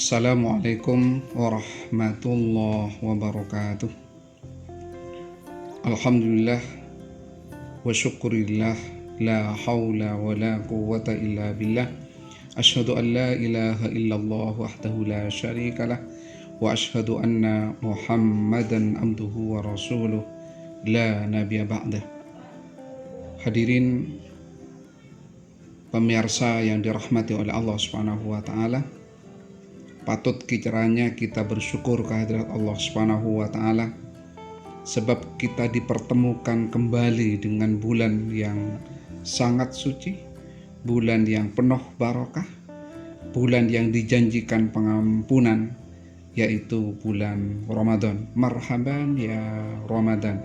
Assalamualaikum warahmatullahi wabarakatuh. Alhamdulillah wa syukurillah, la hawla wa la quwwata illa billah. Asyhadu an la ilaha illallah wahdahu la syarikalah wa asyhadu anna Muhammadan abduhu wa rasuluh la nabiyya ba'dah. Hadirin pemirsa yang dirahmati oleh Allah Subhanahu wa taala, patut kiranya kita bersyukur kehadirat Allah Subhanahu wa taala sebab kita dipertemukan kembali dengan bulan yang sangat suci, bulan yang penuh barakah, bulan yang dijanjikan pengampunan, yaitu bulan Ramadan. Marhaban ya Ramadan,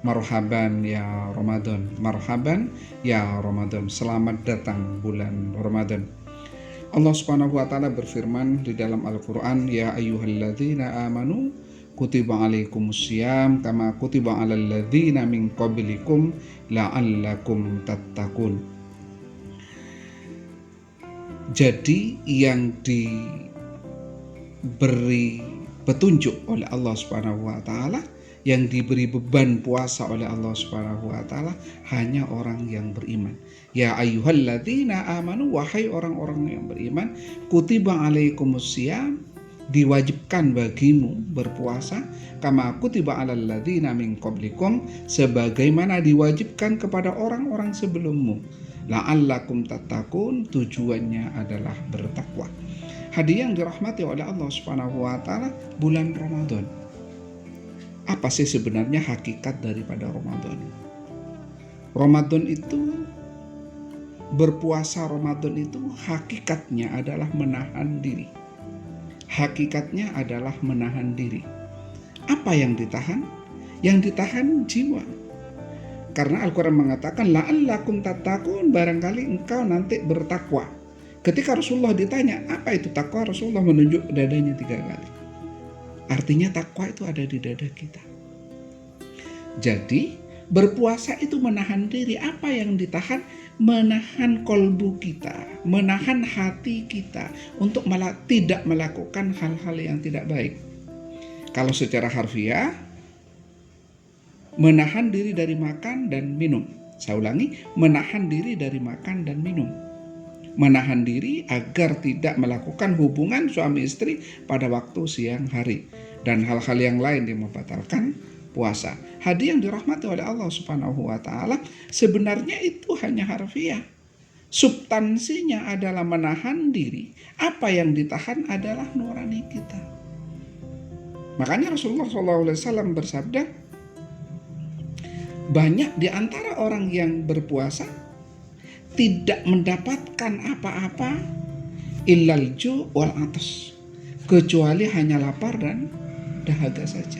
marhaban ya Ramadan, marhaban ya Ramadan. Selamat datang bulan Ramadan. Allah Subhanahu wa taala berfirman di dalam Al-Qur'an, ya ayyuhalladzina amanu kutiba alaikumussyam kama kutiba alal ladzina min qablikum la'allakum tattaqun. Jadi yang diberi petunjuk oleh Allah Subhanahu wa taala, yang diberi beban puasa oleh Allah Subhanahu wa taala hanya orang yang beriman. Ya ayyuhalladzina amanu, wahai orang-orang yang beriman, kutiba alaikumussyam, diwajibkan bagimu berpuasa, kama kutiba alal ladzina min qablikum, sebagaimana diwajibkan kepada orang-orang sebelummu, la'allakum tattaqun, tujuannya adalah bertakwa. Hadirin yang dirahmati oleh Allah Subhanahu wa taala, bulan Ramadan. Apa sih sebenarnya hakikat daripada Ramadan? Ramadan itu, berpuasa Ramadan itu hakikatnya adalah menahan diri. Hakikatnya adalah menahan diri. Apa yang ditahan? Yang ditahan jiwa. Karena Al-Quran mengatakan la'allakum tattaqun, barangkali engkau nanti bertakwa. Ketika Rasulullah ditanya apa itu takwa, Rasulullah menunjuk dadanya 3 kali. Artinya takwa itu ada di dada kita. Jadi berpuasa itu menahan diri. Apa yang ditahan? Menahan kolbu kita, menahan hati kita untuk tidak melakukan hal-hal yang tidak baik. Kalau secara harfiah, menahan diri dari makan dan minum. Saya ulangi, menahan diri dari makan dan minum. Menahan diri agar tidak melakukan hubungan suami istri pada waktu siang hari dan hal-hal yang lain yang membatalkan puasa. Hadirin yang dirahmati oleh Allah Subhanahu wa taala, sebenarnya itu hanya harfiah. Substansinya adalah menahan diri. Apa yang ditahan adalah nurani kita. Makanya Rasulullah SAW bersabda, banyak di antara orang yang berpuasa tidak mendapatkan apa-apa illal ju' wal atas, kecuali hanya lapar dan dahaga saja.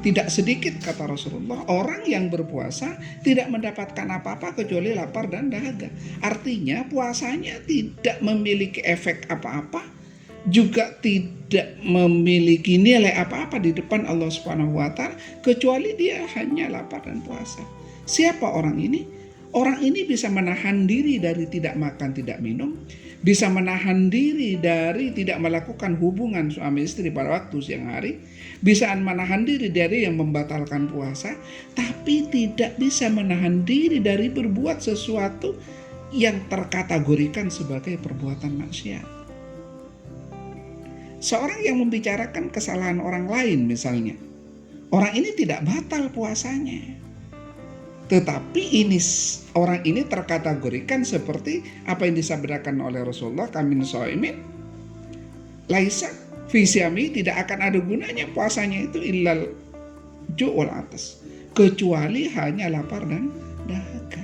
Tidak sedikit, kata Rasulullah, orang yang berpuasa tidak mendapatkan apa-apa kecuali lapar dan dahaga. Artinya puasanya tidak memiliki efek apa-apa, juga tidak memiliki nilai apa-apa di depan Allah Subhanahu wa taala, kecuali dia hanya lapar dan puasa. Siapa orang ini? Orang ini bisa menahan diri dari tidak makan, tidak minum, bisa menahan diri dari tidak melakukan hubungan suami istri pada waktu siang hari, bisa menahan diri dari yang membatalkan puasa, tapi tidak bisa menahan diri dari berbuat sesuatu yang terkategorikan sebagai perbuatan maksiat. Seorang yang membicarakan kesalahan orang lain misalnya, orang ini tidak batal puasanya, tetapi orang ini terkategorikan seperti apa yang disabdakan oleh Rasulullah, kamin shaimin laisa fi syami, tidak akan ada gunanya puasanya itu illal ju' wal atas, kecuali hanya lapar dan dahaga.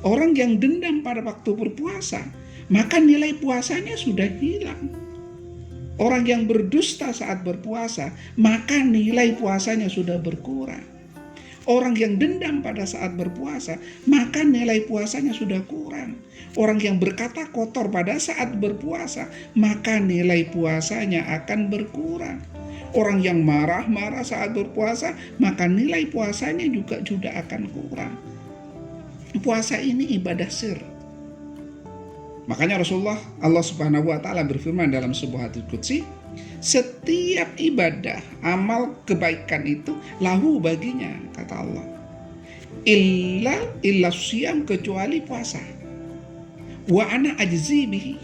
Orang yang dendam pada waktu berpuasa, maka nilai puasanya sudah hilang. Orang yang berdusta saat berpuasa, maka nilai puasanya sudah berkurang. Orang yang dendam pada saat berpuasa, maka nilai puasanya sudah kurang. Orang yang berkata kotor pada saat berpuasa, maka nilai puasanya akan berkurang. Orang yang marah-marah saat berpuasa, maka nilai puasanya juga akan kurang. Puasa ini ibadah sir. Makanya Allah Subhanahu wa taala berfirman dalam sebuah hadits qudsi, setiap ibadah, amal kebaikan itu lahu baginya, kata Allah. Illa siyam, kecuali puasa. Wa ana ajzi bihi.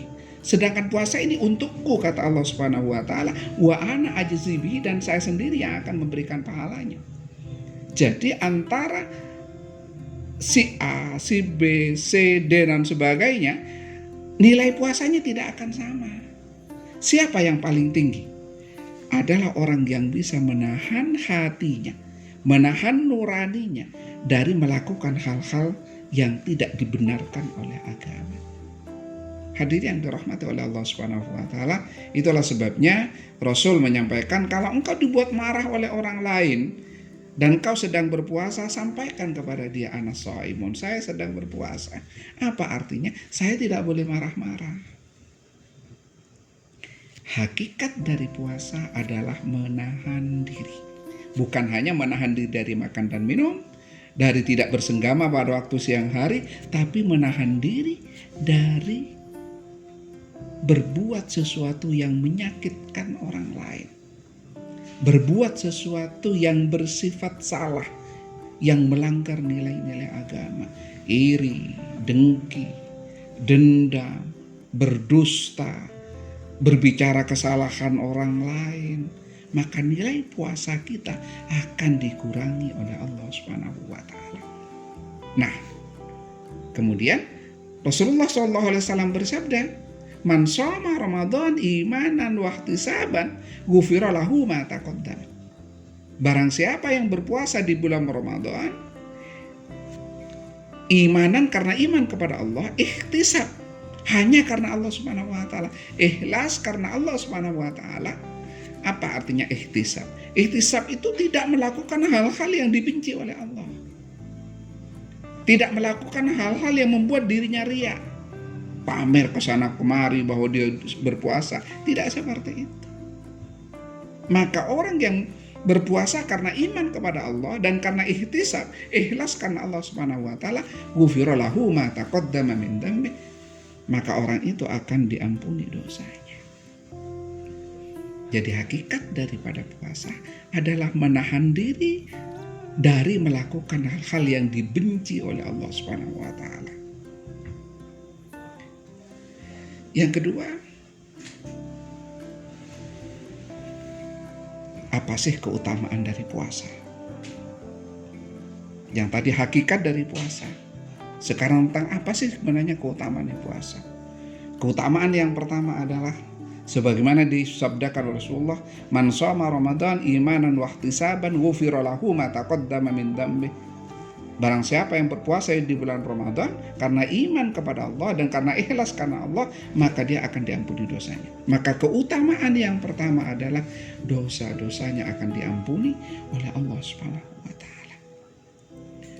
Sedangkan puasa ini untukku, kata Allah Subhanahu wa taala. Wa ana ajzi bihi, dan saya sendiri yang akan memberikan pahalanya. Jadi antara si A, si B, C, D dan sebagainya, nilai puasanya tidak akan sama. Siapa yang paling tinggi? Adalah orang yang bisa menahan hatinya, menahan nuraninya dari melakukan hal-hal yang tidak dibenarkan oleh agama. Hadirin yang dirahmati oleh Allah Subhanahu wa taala, itulah sebabnya Rasul menyampaikan, kalau engkau dibuat marah oleh orang lain dan kau sedang berpuasa, sampaikan kepada dia, ana shaimun, saya sedang berpuasa. Apa artinya? Saya tidak boleh marah-marah. Hakikat dari puasa adalah menahan diri. Bukan hanya menahan diri dari makan dan minum, dari tidak bersenggama pada waktu siang hari, tapi menahan diri dari berbuat sesuatu yang menyakitkan orang lain. Berbuat sesuatu yang bersifat salah, yang melanggar nilai-nilai agama. Iri, dengki, dendam, berdusta, berbicara kesalahan orang lain, maka nilai puasa kita akan dikurangi oleh Allah Subhanahu wa taala. Nah, kemudian Rasulullah SAW bersabda, man shoma Ramadan imanan wa ihtisaban ghufira lahu ma taqaddama. Barang siapa yang berpuasa di bulan Ramadan imanan, karena iman kepada Allah, ihtisab hanya karena Allah Subhanahu wa taala, ikhlas karena Allah Subhanahu wa taala. Apa artinya ihtisab? Ihtisab itu tidak melakukan hal-hal yang dibenci oleh Allah. Tidak melakukan hal-hal yang membuat dirinya riya, pamer kesana kemari bahwa dia berpuasa. Tidak seperti itu. Maka orang yang berpuasa karena iman kepada Allah dan karena ihtisab, ikhlas karena Allah Subhanahu wa taala, ghufira lahu ma taqaddama min dzambi, maka orang itu akan diampuni dosanya. Jadi hakikat daripada puasa adalah menahan diri dari melakukan hal-hal yang dibenci oleh Allah Subhanahu wa taala. Yang kedua, apa sih keutamaan dari puasa? Yang tadi hakikat dari puasa. Sekarang tentang apa sih sebenarnya keutamaan puasa? Keutamaan yang pertama adalah sebagaimana disabdakan Rasulullah, man shoma Ramadan imanan wa ihtisaban ghufira lahu ma taqaddama min dzambi. Barang siapa yang berpuasa di bulan Ramadan karena iman kepada Allah dan karena ikhlas karena Allah, maka dia akan diampuni dosanya. Maka keutamaan yang pertama adalah dosa-dosanya akan diampuni oleh Allah Subhanahu wa taala.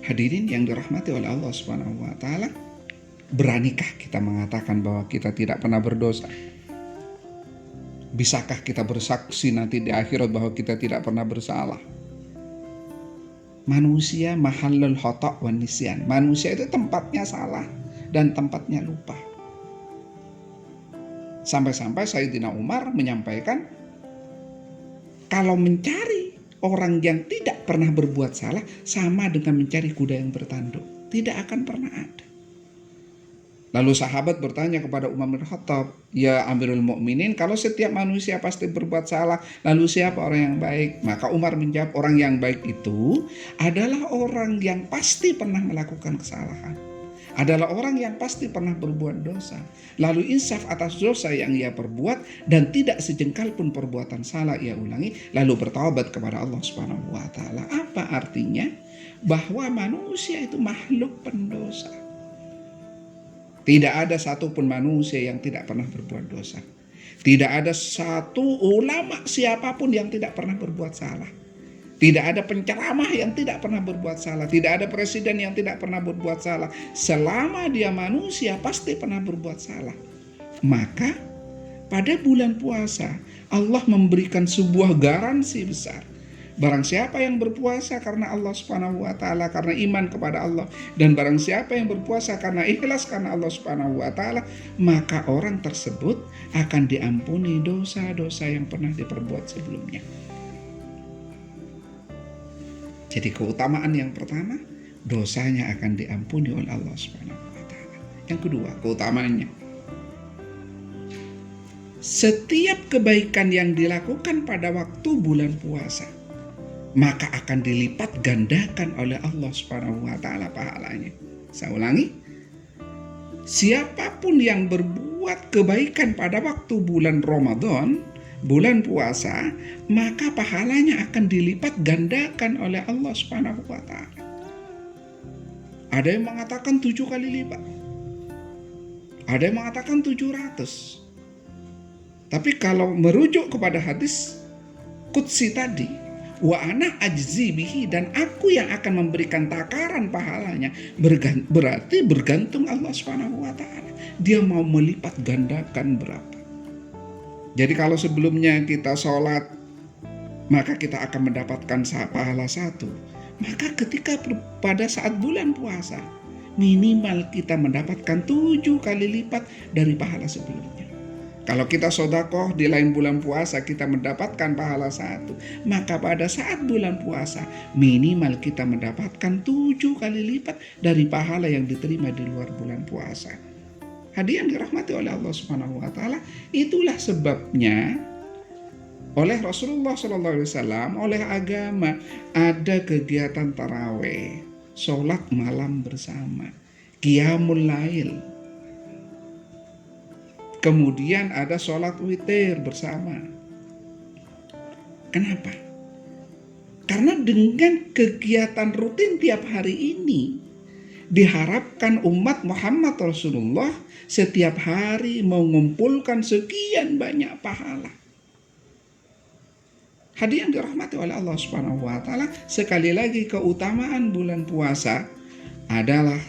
Hadirin yang dirahmati oleh Allah Subhanahu wa taala, beranikah kita mengatakan bahwa kita tidak pernah berdosa? Bisakah kita bersaksi nanti di akhirat bahwa kita tidak pernah bersalah? Manusia mahallul khata' wan nisyan. Manusia itu tempatnya salah dan tempatnya lupa. Sampai-sampai Sayyidina Umar menyampaikan, kalau mencari orang yang tidak pernah berbuat salah sama dengan mencari kuda yang bertanduk. Tidak akan pernah ada. Lalu sahabat bertanya kepada Umar bin Khattab, ya Amirul Mukminin, kalau setiap manusia pasti berbuat salah, lalu siapa orang yang baik? Maka Umar menjawab, orang yang baik itu adalah orang yang pasti pernah melakukan kesalahan, adalah orang yang pasti pernah berbuat dosa, lalu insaf atas dosa yang ia perbuat dan tidak sejengkal pun perbuatan salah ia ulangi, lalu bertaubat kepada Allah Subhanahu wa taala. Apa artinya? Bahwa manusia itu makhluk pendosa. Tidak ada satupun manusia yang tidak pernah berbuat dosa. Tidak ada satu ulama siapapun yang tidak pernah berbuat salah. Tidak ada penceramah yang tidak pernah berbuat salah. Tidak ada presiden yang tidak pernah berbuat salah. Selama dia manusia pasti pernah berbuat salah. Maka pada bulan puasa Allah memberikan sebuah garansi besar Barang siapa yang berpuasa karena Allah Subhanahu wa taala, karena iman kepada Allah, dan barang siapa yang berpuasa karena ikhlas karena Allah Subhanahu wa taala, maka orang tersebut akan diampuni dosa-dosa yang pernah diperbuat sebelumnya. Jadi keutamaan yang pertama, dosanya akan diampuni oleh Allah Subhanahu wa taala. Yang kedua, keutamaannya, setiap kebaikan yang dilakukan pada waktu bulan puasa, maka akan dilipat gandakan oleh Allah Subhanahu wa taala pahalanya. Saya ulangi. Siapapun yang berbuat kebaikan pada waktu bulan Ramadan, bulan puasa, maka pahalanya akan dilipat gandakan oleh Allah Subhanahu wa taala. Ada yang mengatakan 7 kali lipat. Ada yang mengatakan 700. Tapi kalau merujuk kepada hadis qudsi tadi, wa ana ajzi bihi, dan aku yang akan memberikan takaran pahalanya, berarti bergantung Allah Subhanahu wa taala. Dia mau melipat gandakan berapa. Jadi kalau sebelumnya kita sholat, maka kita akan mendapatkan pahala 1. Maka ketika pada saat bulan puasa, minimal kita mendapatkan 7 kali lipat dari pahala sebelumnya. Kalau kita sedekah di lain bulan puasa kita mendapatkan pahala 1, maka pada saat bulan puasa minimal kita mendapatkan 7 kali lipat dari pahala yang diterima di luar bulan puasa. Hadirin dirahmati oleh Allah Subhanahu wa taala, itulah sebabnya oleh Rasulullah SAW, oleh agama, ada kegiatan tarawih, sholat malam bersama, qiyamul lail. Kemudian ada sholat witir bersama. Kenapa? Karena dengan kegiatan rutin tiap hari ini, diharapkan umat Muhammad Rasulullah setiap hari mengumpulkan sekian banyak pahala. Hadirin dirahmati oleh Allah Subhanahu wa taala, sekali lagi keutamaan bulan puasa adalah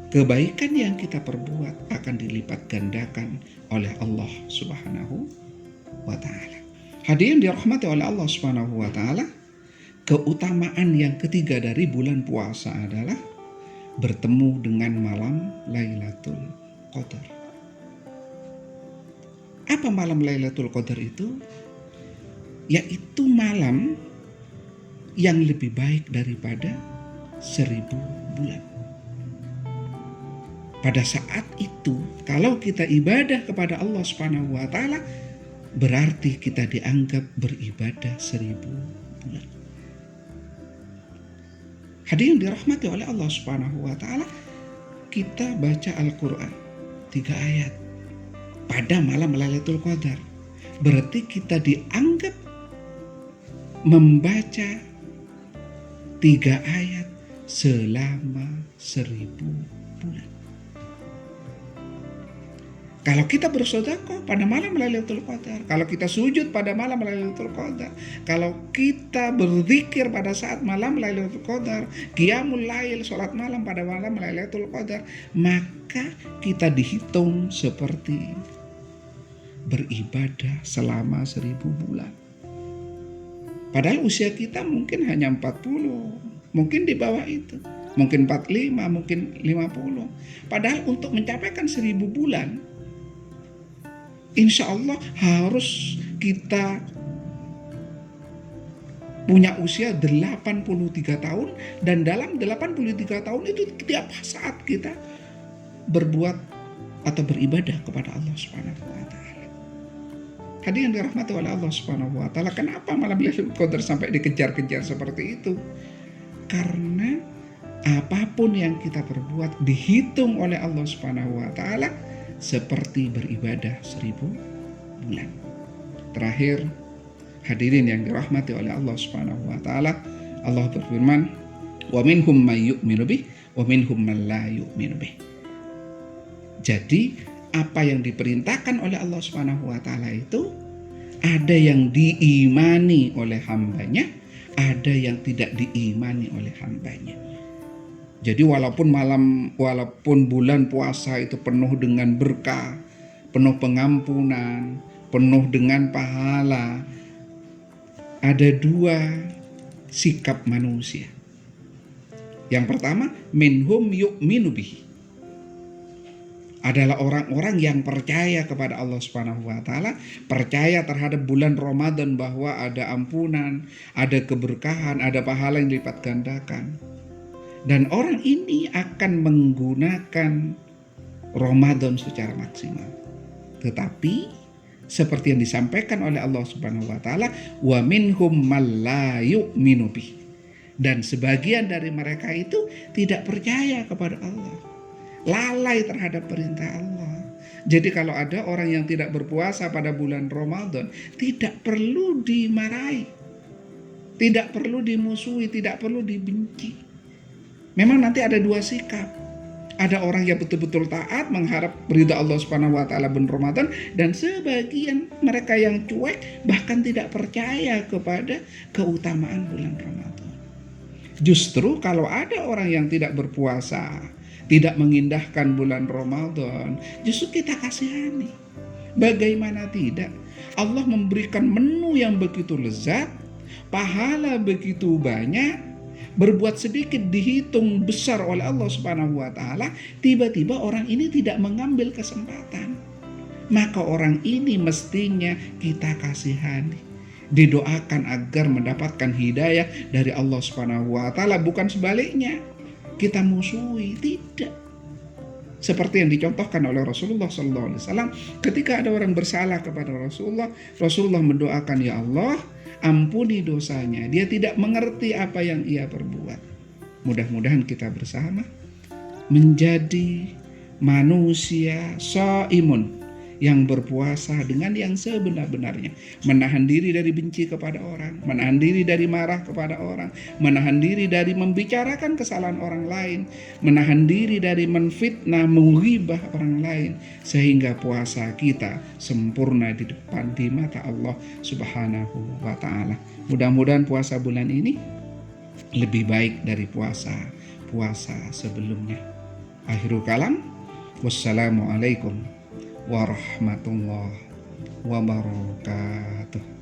kebaikan yang kita perbuat akan dilipat gandakan oleh Allah Subhanahu wa taala. Hadirin dirahmati oleh Allah Subhanahu wa taala, keutamaan yang ketiga dari bulan puasa adalah bertemu dengan malam Lailatul Qadar. Apa malam Lailatul Qadar itu? Yaitu malam yang lebih baik daripada 1000 bulan. Pada saat itu, kalau kita ibadah kepada Allah Subhanahu wa taala, berarti kita dianggap beribadah 1000 bulan. Hadirin dirahmati oleh Allah Subhanahu wa taala, kita baca Al-Qur'an 3 ayat pada malam Lailatul Qadar. Berarti kita dianggap membaca 3 ayat selama 1000 bulan. Kalau kita bersedekah pada malam Lailatul Qadar, kalau kita sujud pada malam Lailatul Qadar, kalau kita berzikir pada saat malam Lailatul Qadar, qiyamul lail, salat malam pada malam Lailatul Qadar, maka kita dihitung seperti beribadah selama 1000 bulan. Padahal usia kita mungkin hanya 40, mungkin di bawah itu, mungkin 45, mungkin 50. Padahal untuk mencapaikan 1000 bulan, insya Allah harus kita punya usia 83 tahun, dan dalam 83 tahun itu tiap saat kita berbuat atau beribadah kepada Allah Subhanahu wa taala. Hadirin dirahmati oleh Allah Subhanahu wa taala, kenapa malam Lailatul Qadar sampai dikejar-kejar seperti itu? Karena apapun yang kita perbuat dihitung oleh Allah Subhanahu wa taala seperti beribadah 1000 bulan. Terakhir, hadirin yang dirahmati oleh Allah Subhanahu wa taala, Allah berfirman, "Wa minhum may yu'minu bih wa minhum man la yu'minu bih." Jadi apa yang diperintahkan oleh Allah Subhanahu wa taala itu ada yang diimani oleh hambanya, ada yang tidak diimani oleh hambanya. Jadi walaupun bulan puasa itu penuh dengan berkah, penuh pengampunan, penuh dengan pahala, ada dua sikap manusia. Yang pertama, minhum yu'minu bihi, adalah orang-orang yang percaya kepada Allah Subhanahu wa taala, percaya terhadap bulan Ramadan bahwa ada ampunan, ada keberkahan, ada pahala yang dilipat gandakan. Dan orang ini akan menggunakan Ramadan secara maksimal. Tetapi seperti yang disampaikan oleh Allah Subhanahu wa taala, wa minhum man la yu'minu bihi, dan sebagian dari mereka itu tidak percaya kepada Allah, lalai terhadap perintah Allah. Jadi kalau ada orang yang tidak berpuasa pada bulan Ramadan, tidak perlu dimarahi, tidak perlu dimusuhi, tidak perlu dibenci. Memang nanti ada dua sikap. Ada orang yang betul-betul taat, mengharap ridha Allah Subhanahu wa taala bulan Ramadan, dan sebagian mereka yang cuek, bahkan tidak percaya kepada keutamaan bulan Ramadan. Justru kalau ada orang yang tidak berpuasa, tidak mengindahkan bulan Ramadan, justru kita kasihani. Bagaimana tidak? Allah memberikan menu yang begitu lezat, pahala begitu banyak, berbuat sedikit dihitung besar oleh Allah Subhanahu wa taala, tiba-tiba orang ini tidak mengambil kesempatan. Maka orang ini mestinya kita kasihani, didoakan agar mendapatkan hidayah dari Allah Subhanahu wa taala, bukan sebaliknya kita musuhi, tidak. Seperti yang dicontohkan oleh Rasulullah SAW, ketika ada orang bersalah kepada Rasulullah, Rasulullah mendoakan, ya Allah, ampuni dosanya, dia tidak mengerti apa yang ia perbuat. Mudah-mudahan kita bersama menjadi manusia shaimun, yang berpuasa dengan yang sebenar-benarnya, menahan diri dari benci kepada orang, menahan diri dari marah kepada orang, menahan diri dari membicarakan kesalahan orang lain, menahan diri dari menfitnah, menghibah orang lain, sehingga puasa kita sempurna di depan di mata Allah Subhanahu wa taala. Mudah-mudahan puasa bulan ini lebih baik dari puasa sebelumnya. Akhirul kalam, wassalamualaikum warahmatullahi wabarakatuh.